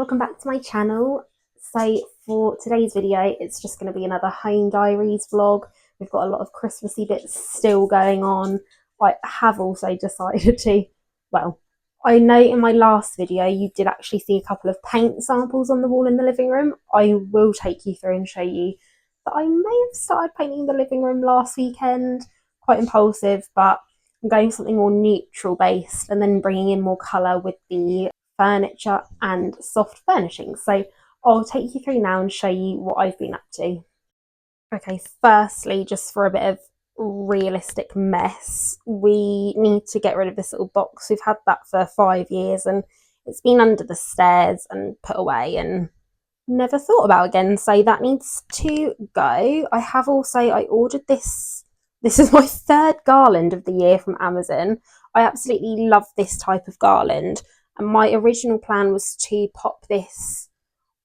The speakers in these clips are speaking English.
welcome back to my channel. So for today's video, it's just going to be another home diaries vlog. We've got a lot of Christmassy bits still going on. I have also decided to, well, I know in my last video you did actually see a couple of paint samples on the wall in the living room. I will take you through and show you that I may have started painting the living room last weekend. Quite impulsive, but I'm going something more neutral based and then bringing in more colour with the furniture and soft furnishings. So I'll take you through now and show you what I've been up to. Okay, firstly, just for a bit of realistic mess, we need to get rid of this little box. We've had that for 5 years and it's been under the stairs and put away and never thought about again, so that needs to go. I ordered this is my third garland of the year from Amazon. I absolutely love this type of garland, and my original plan was to pop this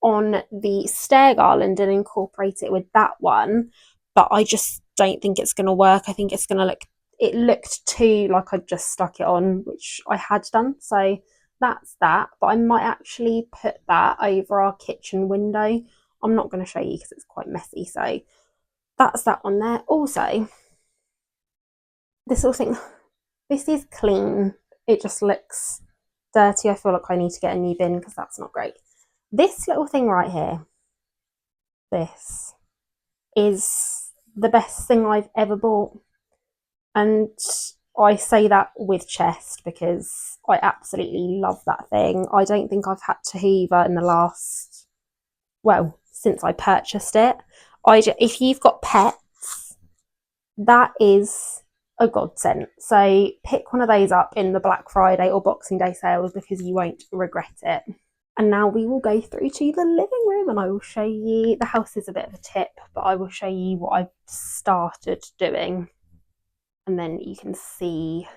on the stair garland and incorporate it with that one, but I just don't think it's going to work. I think it's going to it looked too like I just stuck it on, which I had done, so that's that. But I might actually put that over our kitchen window. I'm not going to show you because it's quite messy, so that's that on there. Also, this little thing, this is clean, it just looks dirty. I feel like I need to get a new bin because that's not great. This little thing right here, this is the best thing I've ever bought, and I say that with chest because I absolutely love that thing. I don't think I've had to hoover in the last, well, since I purchased it. If you've got pets, that is a godsend. So pick one of those up in the Black Friday or Boxing Day sales because you won't regret it. And now we will go through to the living room and I will show you, the house is a bit of a tip, but I will show you what I've started doing and then you can see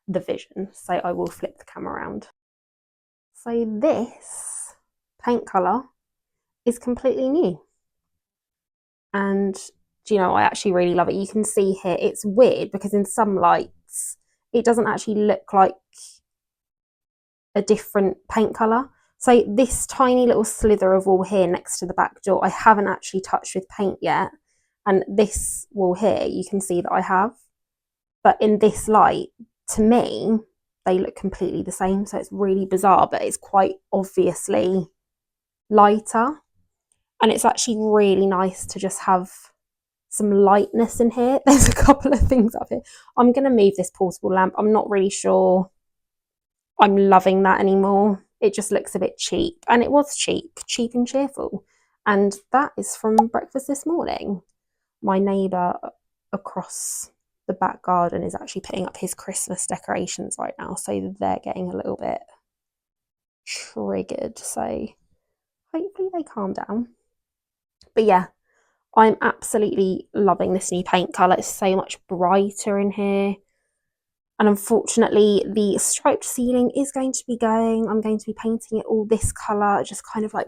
the vision. So I will flip the camera around. So this paint colour is completely new. And do you know, I actually really love it. You can see here, it's weird because in some lights, it doesn't actually look like a different paint colour. So this tiny little slither of wall here next to the back door, I haven't actually touched with paint yet. And this wall here, you can see that I have. But in this light, to me, they look completely the same. So it's really bizarre, but it's quite obviously lighter. And it's actually really nice to just have some lightness in here. There's a couple of things up here. I'm going to move this portable lamp. I'm not really sure I'm loving that anymore. It just looks a bit cheap. And it was cheap and cheerful. And that is from breakfast this morning. My neighbour across the back garden is actually putting up his Christmas decorations right now. So they're getting a little bit triggered. So hopefully they calm down. But yeah, I'm absolutely loving this new paint colour. It's so much brighter in here. And unfortunately, the striped ceiling is going to be going. I'm going to be painting it all this colour, just kind of like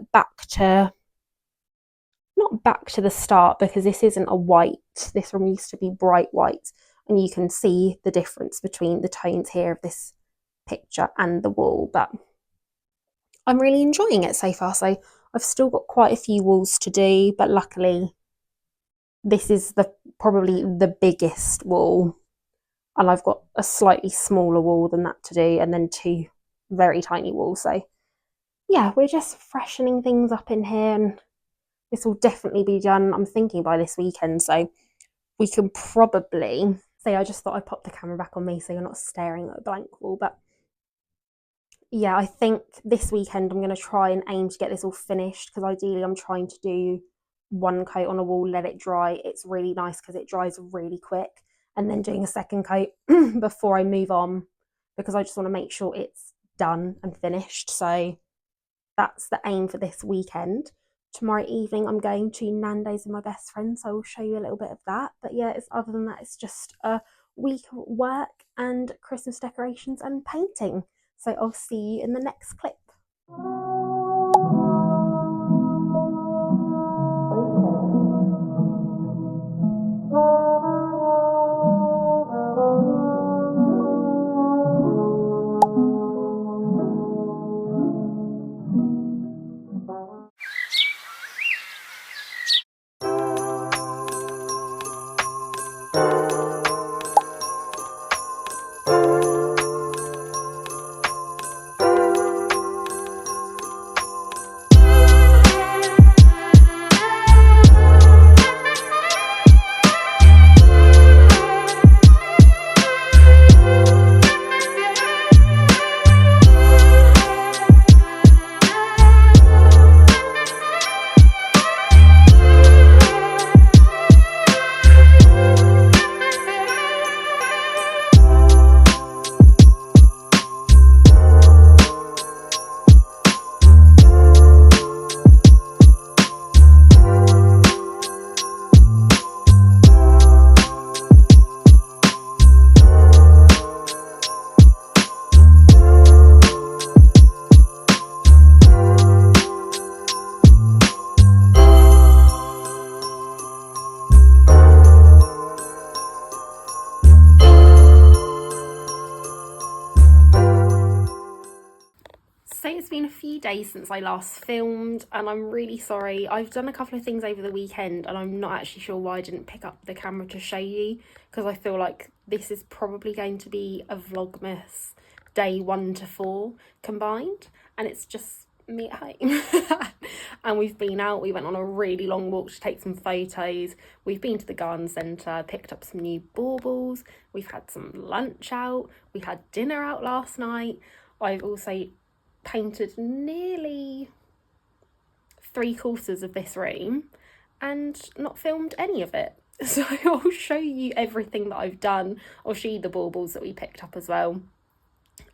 not back to the start because this isn't a white. This room used to be bright white. And you can see the difference between the tones here of this picture and the wall. But I'm really enjoying it so far. So I've still got quite a few walls to do, but luckily this is probably the biggest wall, and I've got a slightly smaller wall than that to do, and then 2 very tiny walls. So yeah, we're just freshening things up in here, and this will definitely be done, I'm thinking, by this weekend. So we can probably say, I just thought I'd pop the camera back on me so you're not staring at a blank wall. But yeah, I think this weekend I'm going to try and aim to get this all finished because ideally I'm trying to do 1 coat on a wall, let it dry. It's really nice because it dries really quick, and then doing a 2nd coat before I move on because I just want to make sure it's done and finished. So that's the aim for this weekend. Tomorrow evening I'm going to Nando's with my best friend, so I will show you a little bit of that. But yeah, other than that, it's just a week of work and Christmas decorations and painting. So I'll see you in the next clip. been a few days since I last filmed, and I'm really sorry. I've done a couple of things over the weekend and I'm not actually sure why I didn't pick up the camera to show you, because I feel like this is probably going to be a Vlogmas day 1 to 4 combined, and it's just me at home. And we've been out, we went on a really long walk to take some photos, we've been to the garden centre, picked up some new baubles, we've had some lunch out, we had dinner out last night. I've also painted nearly 3/4 of this room and not filmed any of it. So I'll show you everything that I've done. I'll show you the baubles that we picked up as well,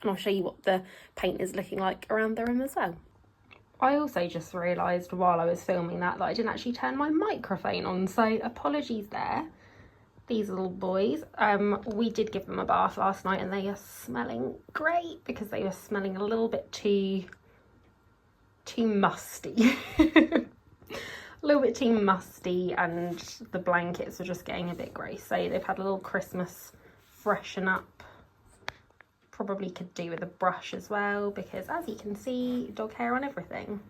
and I'll show you what the paint is looking like around the room as well. I also just realised while I was filming that I didn't actually turn my microphone on, so apologies there. These little boys, we did give them a bath last night and they are smelling great because they were smelling a little bit too musty. A little bit too musty, and the blankets were just getting a bit grey, so they've had a little Christmas freshen up. Probably could do with a brush as well, because as you can see, dog hair on everything.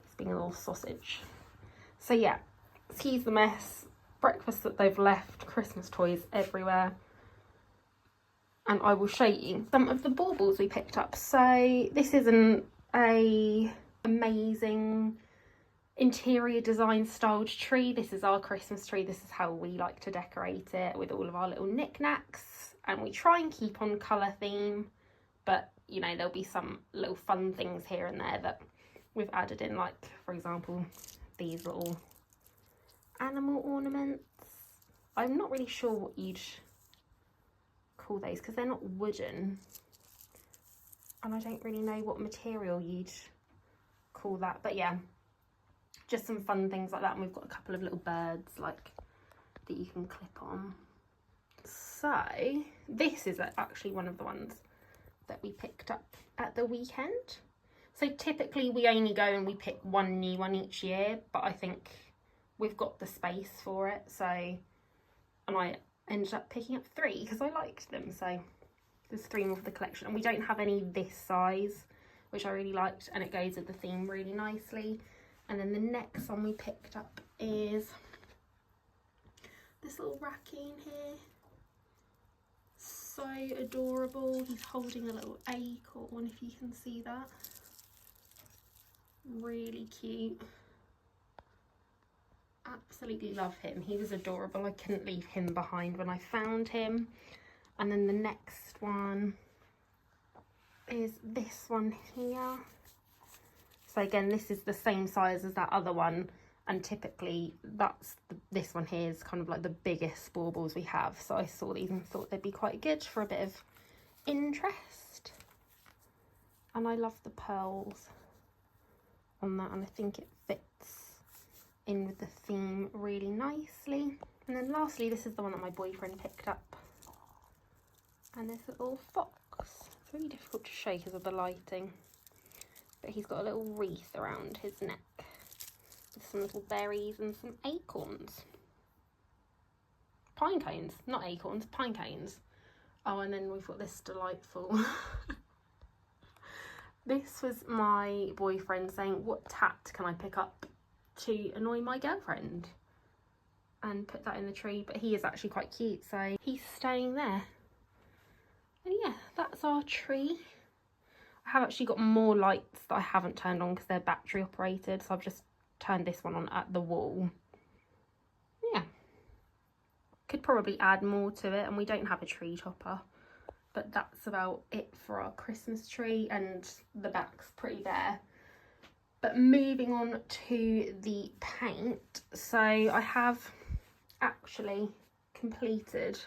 It's being a little sausage. So yeah, excuse the mess. Breakfast that they've left, Christmas toys everywhere. And I will show you some of the baubles we picked up. So this isn't a amazing interior design styled tree. This is our Christmas tree. This is how we like to decorate it, with all of our little knickknacks. And we try and keep on colour theme, but you know, there'll be some little fun things here and there that we've added in, like for example these little animal ornaments. I'm not really sure what you'd call those because they're not wooden, and I don't really know what material you'd call that, but yeah, just some fun things like that. And we've got a couple of little birds like that you can clip on. So this is actually one of the ones that we picked up at the weekend. So typically we only go and we pick one new one each year, but I think we've got the space for it, so, and I ended up picking up 3 because I liked them. So there's 3 more for the collection, and we don't have any this size, which I really liked, and it goes with the theme really nicely. And then the next one we picked up is this little raccoon here. So adorable. He's holding a little acorn, if you can see that. Really cute. Absolutely love him. He was adorable. I couldn't leave him behind when I found him. And then the next one is this one here. So again, this is the same size as that other one, and typically this one here is kind of like the biggest baubles we have. So I saw these and thought they'd be quite good for a bit of interest. And I love the pearls on that, and I think it fits in with the theme really nicely. And then lastly, this is the one that my boyfriend picked up, and this little fox. It's really difficult to show because of the lighting, but he's got a little wreath around his neck with some little berries and some acorns. Pine cones, not acorns, pine cones. Oh, and then we've got this delightful this was my boyfriend saying, what tat can I pick up to annoy my girlfriend, and put that in the tree. But he is actually quite cute, so he's staying there. And yeah, that's our tree. I have actually got more lights that I haven't turned on because they're battery operated, so I've just turned this one on at the wall. Yeah, could probably add more to it, and we don't have a tree topper, but that's about it for our Christmas tree, and the back's pretty bare. But moving on to the paint, so I have actually completed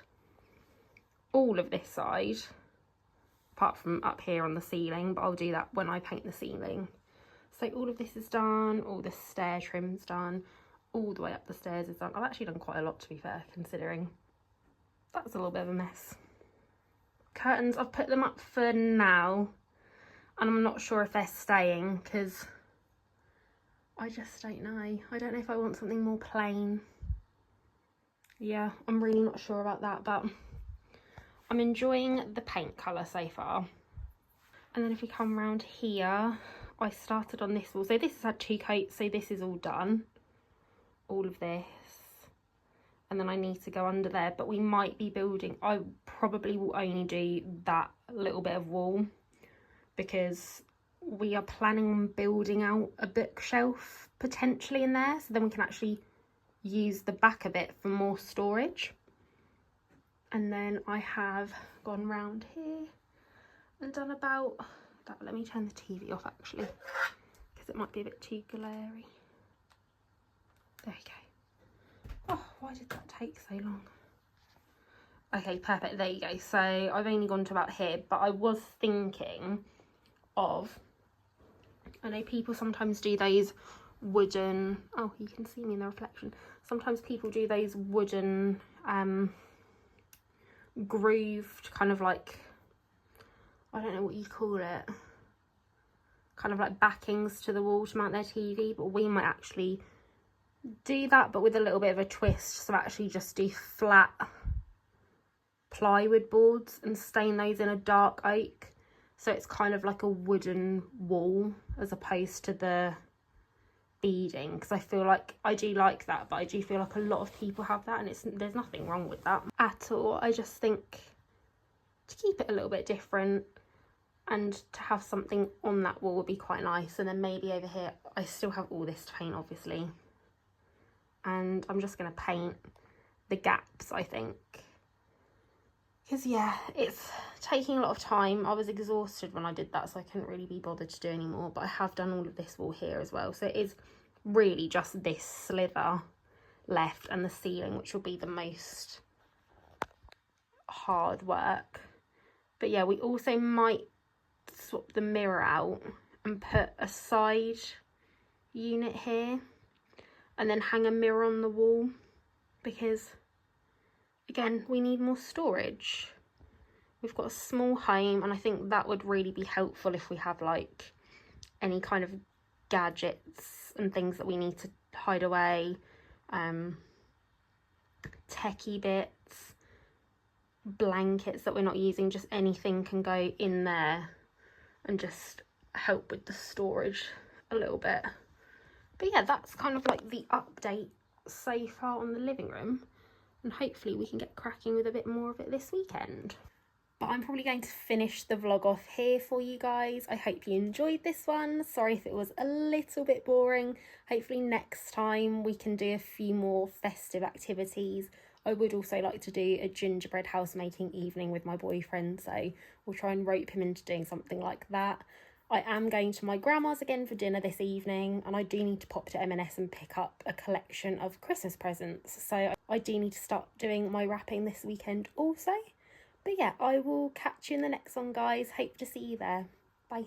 all of this side, apart from up here on the ceiling, but I'll do that when I paint the ceiling. So all of this is done, all the stair trim's done, all the way up the stairs is done. I've actually done quite a lot, to be fair, considering that's a little bit of a mess. Curtains, I've put them up for now, and I'm not sure if they're staying because I just don't know. I don't know if I want something more plain. Yeah, I'm really not sure about that, but I'm enjoying the paint colour so far. And then if we come around here, I started on this wall. So this has had 2 coats, so this is all done. All of this. And then I need to go under there, but we might be building, I probably will only do that little bit of wall because we are planning on building out a bookshelf potentially in there, so then we can actually use the back of it for more storage. And then I have gone round here and done about that. Let me turn the TV off actually, because it might be a bit too glary. There you go. Oh, why did that take so long? Okay, perfect, there you go. So I've only gone to about here, but I was thinking of, I know people sometimes do those wooden, oh, you can see me in the reflection. Sometimes people do those wooden grooved kind of like, I don't know what you call it, kind of like backings to the wall to mount their TV, but we might actually do that but with a little bit of a twist, so actually just do flat plywood boards and stain those in a dark oak, so it's kind of like a wooden wall as opposed to the beading, because I feel like I do like that, but I do feel like a lot of people have that, and there's nothing wrong with that at all. I just think to keep it a little bit different and to have something on that wall would be quite nice. And then maybe over here, I still have all this to paint obviously, and I'm just going to paint the gaps, I think, because yeah, it's taking a lot of time. I was exhausted when I did that, so I couldn't really be bothered to do anymore, but I have done all of this wall here as well, so it is really just this slither left and the ceiling, which will be the most hard work. But yeah, we also might swap the mirror out and put a side unit here and then hang a mirror on the wall, because again, we need more storage. We've got a small home, and I think that would really be helpful if we have like any kind of gadgets and things that we need to hide away, techie bits, blankets that we're not using, just anything can go in there and just help with the storage a little bit. But yeah, that's kind of like the update so far on the living room, and hopefully we can get cracking with a bit more of it this weekend. But I'm probably going to finish the vlog off here for you guys. I hope you enjoyed this one. Sorry if it was a little bit boring. Hopefully next time we can do a few more festive activities. I would also like to do a gingerbread house making evening with my boyfriend, so we'll try and rope him into doing something like that. I am going to my grandma's again for dinner this evening, and I do need to pop to M&S and pick up a collection of Christmas presents, so I do need to start doing my wrapping this weekend also. But yeah, I will catch you in the next one, guys. Hope to see you there. Bye.